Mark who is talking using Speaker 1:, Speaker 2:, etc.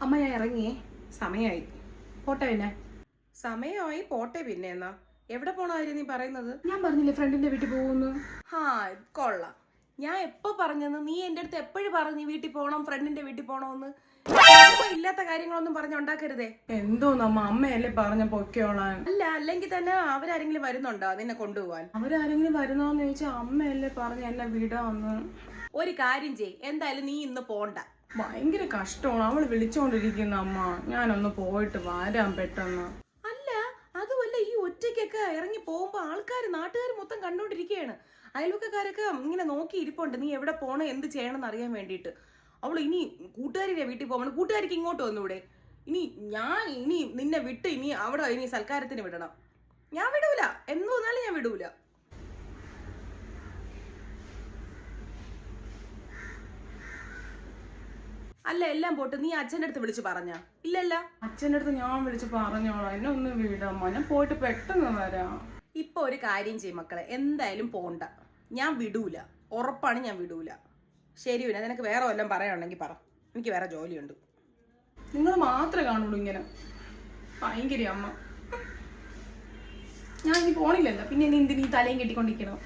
Speaker 1: അമ്മ ഞാൻ ഇറങ്ങിയേ, സമയമായി. പോട്ടെ പിന്നെ. സമയമായി പോട്ടെ പിന്നെ എന്നാ. എവിടെ പോണായിരുന്നു നീ പറയുന്നത്? ഞാൻ പറഞ്ഞില്ലേ ഫ്രണ്ടിന്റെ വീട്ടിൽ പോകുന്നു. ഹാ കൊള്ളാം. ഞാൻ എപ്പോ പറഞ്ഞെന്ന് നീ എൻ്റെ അടുത്ത് എപ്പോഴും പറഞ്ഞു വീട്ടിൽ പോകണം, ഫ്രണ്ടിന്റെ വീട്ടിൽ പോകണമെന്ന്. ഇല്ലാത്ത കാര്യങ്ങളൊന്നും പറഞ്ഞുണ്ടാക്കരുതേ. എന്തോ നമ്മ അമ്മയല്ലേ പറഞ്ഞ പൊക്കോളാൻ. അല്ല, അല്ലെങ്കിൽ തന്നെ അവരാരെങ്കിലും വരുന്നുണ്ടോ നിന്നെ കൊണ്ടുപോവാൻ? അവരാരെങ്കിലും വരുന്നോന്ന് ചോദിച്ചാൽ അമ്മയല്ലേ പറഞ്ഞ എന്നെ വിടാന്ന്. ഒരു കാര്യം ചെയ്, എന്തായാലും നീ ഇന്ന് പോണ്ട. ഭയങ്കര കഷ്ടമാണ്, അവള് വിളിച്ചോണ്ടിരിക്കുന്ന അമ്മ. ഞാനൊന്ന് പോയിട്ട് വരാം പെട്ടെന്ന്. അല്ല അതുമല്ല, ഈ ഒറ്റയ്ക്കൊക്കെ ഇറങ്ങി പോകുമ്പോ നാട്ടുകാർ മൊത്തം കണ്ടോണ്ടിരിക്കുകയാണ്. അയൽവക്കക്കാരൊക്കെ ഇങ്ങനെ നോക്കി ഇരിപ്പുണ്ട് നീ എവിടെ പോണോ എന്ത് ചെയ്യണമെന്ന് അറിയാൻ വേണ്ടിയിട്ട്. അവള് ഇനി കൂട്ടുകാരിയുടെ വീട്ടിൽ പോകണം, കൂട്ടുകാരിക്ക് ഇങ്ങോട്ട് വന്നൂടെ? ഇനി നിന്നെ വിട്ട് ഇനി അവിടെ ഇനി സൽക്കാരത്തിന് വിടണം. ഞാൻ വിടൂല, എന്ന് വന്നാലും ഞാൻ വിടൂല. അല്ല എല്ലാം പോട്ട് നീ അച്ഛൻ്റെ അടുത്ത് വിളിച്ച് പറഞ്ഞാ? ഇല്ലല്ല. അച്ഛൻ്റെ അടുത്ത് ഞാൻ വിളിച്ച് പറഞ്ഞോളാം, എന്നെ ഒന്ന് വിടമ്മ, ഞാൻ പോയിട്ട് പെട്ടെന്ന് വരാം. ഇപ്പൊ ഒരു കാര്യം ചെയ്യും മക്കളെ, എന്തായാലും പോണ്ട. ഞാൻ വിടൂല, ഉറപ്പാണ് ഞാൻ വിടൂല. ശരി പിന്നെ നിനക്ക് വേറെ വല്ലതും പറയാനുണ്ടെങ്കിൽ പറ, എനിക്ക് വേറെ ജോലിയുണ്ട്. നിങ്ങൾ മാത്രമേ കാണുള്ളൂ ഇങ്ങനെ ഭയങ്കര അമ്മ. ഞാൻ ഇനി പോണില്ലല്ലോ, പിന്നെ നീ എന്തിനീ തലയും കെട്ടിക്കൊണ്ടിരിക്കണം?